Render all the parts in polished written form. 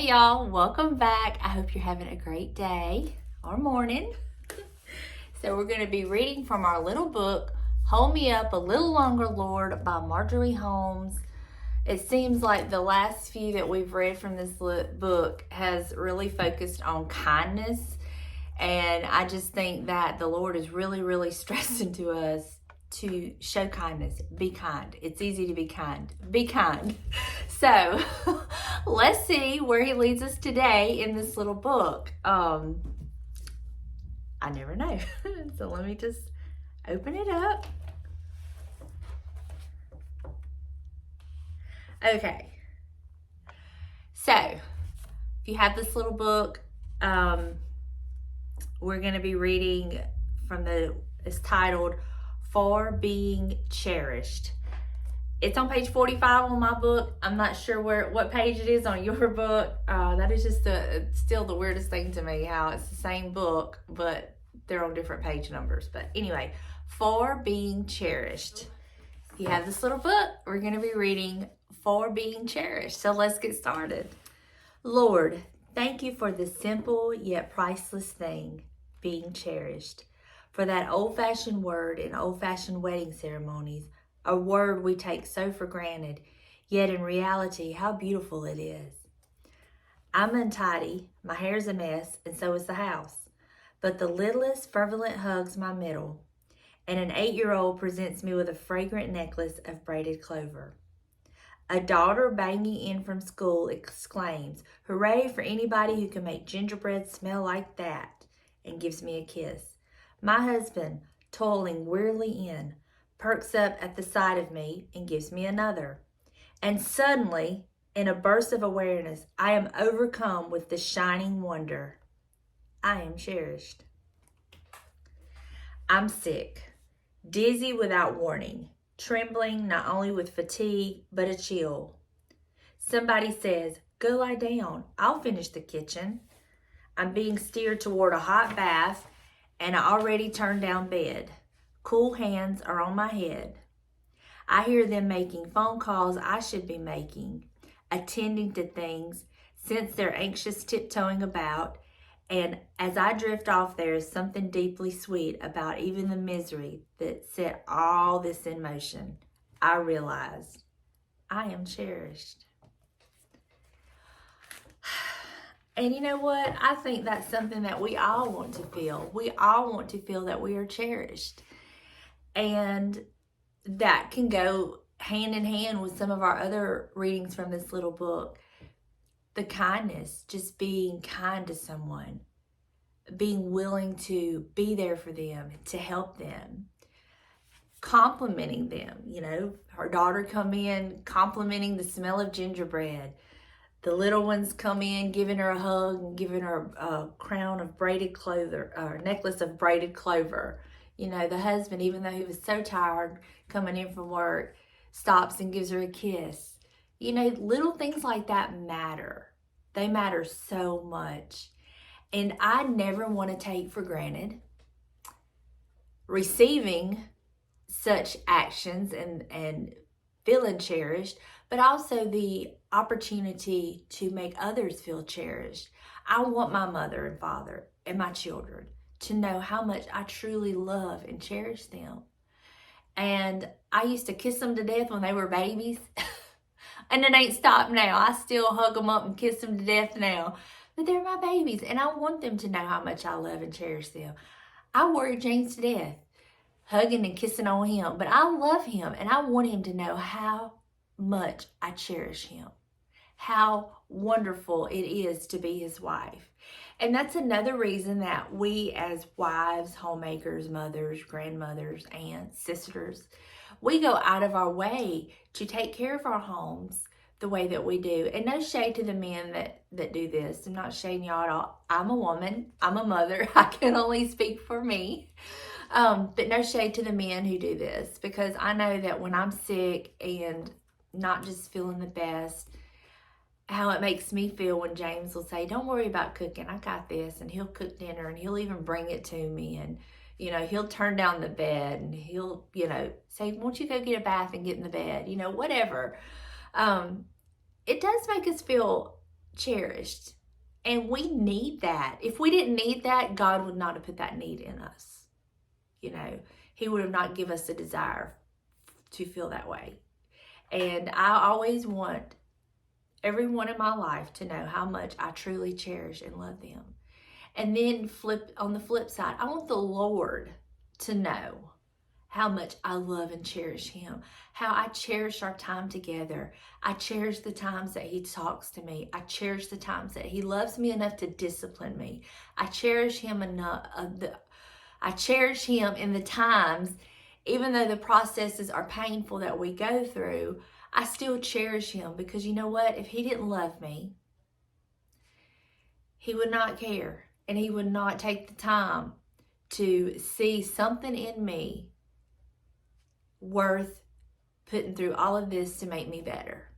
Hey y'all, welcome back. I hope you're having a great day or morning. So we're going to be reading from our little book, Hold Me Up a Little Longer, Lord, by Marjorie Holmes. It seems like the last few that we've read from this book has really focused on kindness. And I just think that the Lord is really stressing to us to show kindness. Be kind. It's easy to be kind. Be kind. So let's see where he leads us today in this little book. I never know. So let me just open it up. Okay. So if you have this little book, we're going to be reading from it's titled For Being Cherished. It's on page 45 on my book. I'm not sure what page it is on your book. That is just still the weirdest thing to me, how it's the same book, but they're on different page numbers. But anyway, For Being Cherished. If you have this little book, we're going to be reading For Being Cherished. So let's get started. Lord, thank you for the simple yet priceless thing, being cherished. For that old-fashioned word in old-fashioned wedding ceremonies, a word we take so for granted, yet in reality, how beautiful it is. I'm untidy, my hair's a mess, and so is the house. But the littlest fervent hugs my middle, and an 8-year-old presents me with a fragrant necklace of braided clover. A daughter banging in from school exclaims, "Hooray for anybody who can make gingerbread smell like that," and gives me a kiss. My husband, toiling wearily in, perks up at the sight of me and gives me another. And suddenly, in a burst of awareness, I am overcome with the shining wonder. I am cherished. I'm sick, dizzy without warning, trembling not only with fatigue, but a chill. Somebody says, "Go lie down, I'll finish the kitchen." I'm being steered toward a hot bath and I already turned down bed. Cool hands are on my head. I hear them making phone calls I should be making, attending to things, since they're anxious tiptoeing about, and as I drift off, there is something deeply sweet about even the misery that set all this in motion. I realize I am cherished. And you know what? I think that's something that we all want to feel. We all want to feel that we are cherished. And that can go hand in hand with some of our other readings from this little book. The kindness, just being kind to someone, being willing to be there for them, to help them, complimenting them. You know, her daughter come in complimenting the smell of gingerbread. The little ones come in giving her a hug and giving her a crown of braided clover, or necklace of braided clover. You know, the husband, even though he was so tired coming in from work, stops and gives her a kiss. You know, little things like that matter. They matter so much. And I never want to take for granted receiving such actions and feeling cherished, but also the opportunity to make others feel cherished. I want my mother and father and my children to know how much I truly love and cherish them. And I used to kiss them to death when they were babies. And it ain't stopped now. I still hug them up and kiss them to death now. But they're my babies, and I want them to know how much I love and cherish them. I worry James to death, hugging and kissing on him. But I love him, and I want him to know how much I cherish him. How wonderful it is to be his wife. And that's another reason that we as wives, homemakers, mothers, grandmothers, aunts, sisters, we go out of our way to take care of our homes the way that we do. And no shade to the men that do this. I'm not shading y'all at all. I'm a woman. I'm a mother. I can only speak for me. But no shade to the men who do this, because I know that when I'm sick and not just feeling the best, how it makes me feel when James will say, "Don't worry about cooking, I got this," and he'll cook dinner and he'll even bring it to me, and you know, he'll turn down the bed and he'll, you know, say, "Won't you go get a bath and get in the bed?" You know, whatever. It does make us feel cherished. And we need that. If we didn't need that, God would not have put that need in us. You know, He would have not given us a desire to feel that way. And I always want everyone in my life to know how much I truly cherish and love them. And then on the flip side, I want the Lord to know how much I love and cherish Him, how I cherish our time together. I cherish the times that He talks to me. I cherish the times that He loves me enough to discipline me. I cherish Him enough. I cherish Him in the times, even though the processes are painful that we go through, I still cherish Him, because you know what? If He didn't love me, He would not care, and He would not take the time to see something in me worth putting through all of this to make me better.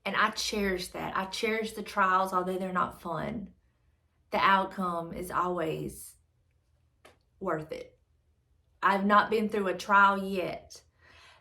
And I cherish that. I cherish the trials, although they're not fun. The outcome is always worth it. I've not been through a trial yet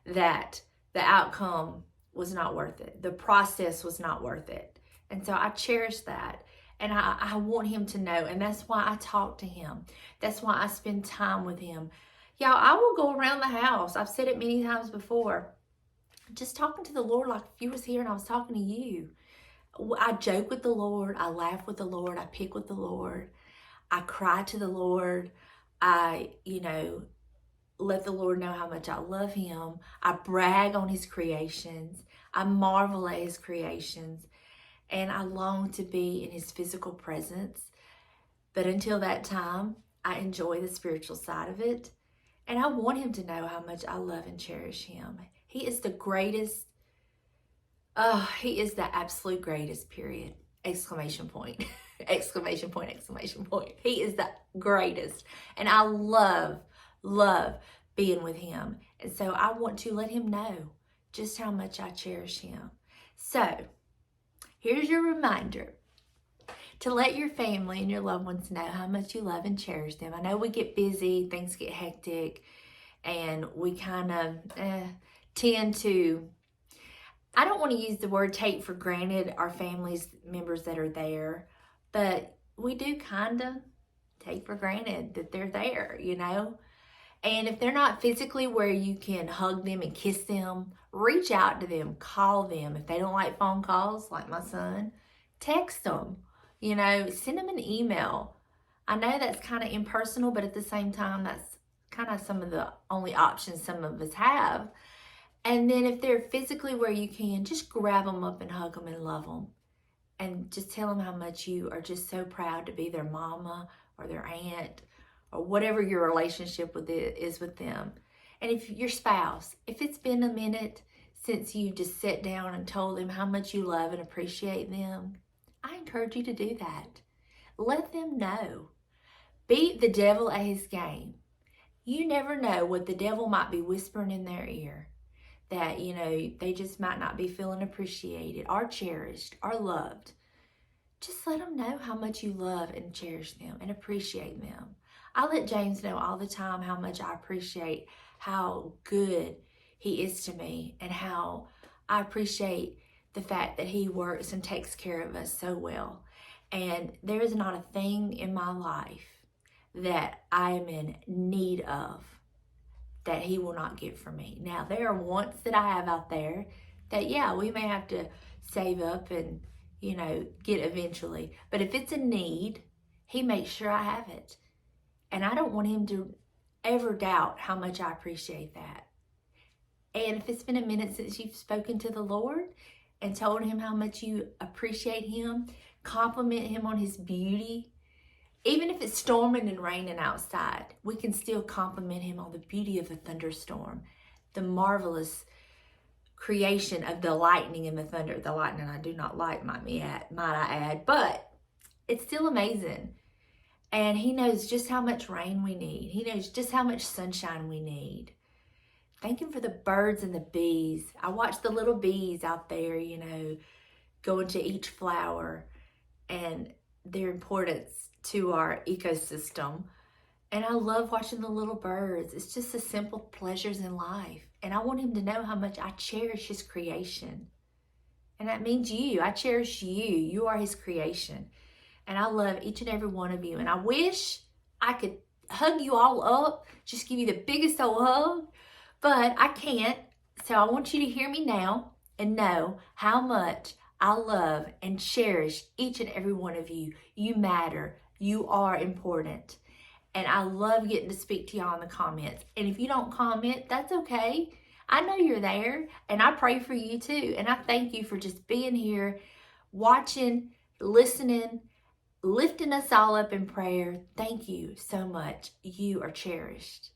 that the outcome was not worth it. The process was not worth it. And so I cherish that. And I want Him to know. And that's why I talk to Him. That's why I spend time with Him. Y'all, I will go around the house. I've said it many times before. Just talking to the Lord like if you was here and I was talking to you. I joke with the Lord. I laugh with the Lord. I pick with the Lord. I cry to the Lord. I, let the Lord know how much I love Him. I brag on His creations. I marvel at His creations. And I long to be in His physical presence. But until that time, I enjoy the spiritual side of it. And I want Him to know how much I love and cherish Him. He is the greatest. He is the absolute greatest, period. Exclamation point. Exclamation point, exclamation point. He is the greatest. And I love being with Him. And so I want to let Him know just how much I cherish Him. So here's your reminder to let your family and your loved ones know how much you love and cherish them. I know we get busy, things get hectic, and we kind of tend to, I don't want to use the word take for granted our family's members that are there, but we do kind of take for granted that they're there, And if they're not physically where you can hug them and kiss them, reach out to them, call them. If they don't like phone calls, like my son, text them, send them an email. I know that's kind of impersonal, but at the same time, that's kind of some of the only options some of us have. And then if they're physically where you can, just grab them up and hug them and love them. And just tell them how much you are just so proud to be their mama or their aunt or whatever your relationship with it is with them. And if your spouse, if it's been a minute since you just sat down and told them how much you love and appreciate them, I encourage you to do that. Let them know. Beat the devil at his game. You never know what the devil might be whispering in their ear. That, they just might not be feeling appreciated or cherished or loved. Just let them know how much you love and cherish them and appreciate them. I let James know all the time how much I appreciate how good he is to me and how I appreciate the fact that he works and takes care of us so well. And there is not a thing in my life that I am in need of that he will not give for me. Now, there are wants that I have out there that, we may have to save up and, get eventually. But if it's a need, he makes sure I have it. And I don't want him to ever doubt how much I appreciate that. And if it's been a minute since you've spoken to the Lord and told him how much you appreciate him, compliment him on his beauty, even if it's storming and raining outside, we can still compliment him on the beauty of the thunderstorm, the marvelous creation of the lightning and the thunder. The lightning I do not like, might I add, but it's still amazing. And he knows just how much rain we need. He knows just how much sunshine we need. Thank him for the birds and the bees. I watch the little bees out there, going to each flower and their importance to our ecosystem. And I love watching the little birds. It's just the simple pleasures in life. And I want him to know how much I cherish his creation. And that means you. I cherish you. You are his creation. And I love each and every one of you. And I wish I could hug you all up, just give you the biggest old hug, but I can't. So I want you to hear me now and know how much I love and cherish each and every one of you. You matter. You are important. And I love getting to speak to y'all in the comments. And if you don't comment, that's okay. I know you're there, and I pray for you too. And I thank you for just being here, watching, listening, lifting us all up in prayer. Thank you so much. You are cherished.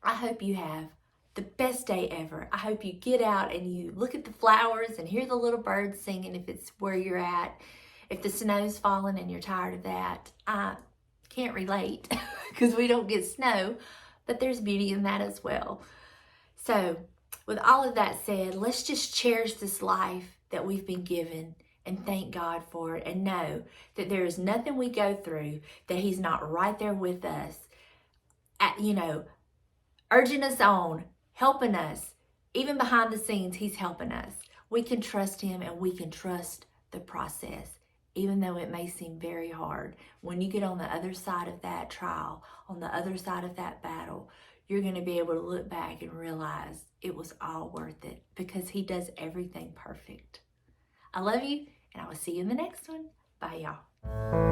I hope you have the best day ever. I hope you get out and you look at the flowers and hear the little birds singing if it's where you're at. If the snow's falling and you're tired of that, I can't relate because we don't get snow, but there's beauty in that as well. So with all of that said, let's just cherish this life that we've been given and thank God for it, and know that there is nothing we go through that he's not right there with us, urging us on, helping us. Even behind the scenes, he's helping us. We can trust him, and we can trust the process, even though it may seem very hard. When you get on the other side of that trial, on the other side of that battle, you're going to be able to look back and realize it was all worth it because he does everything perfect. I love you, and I will see you in the next one. Bye, y'all.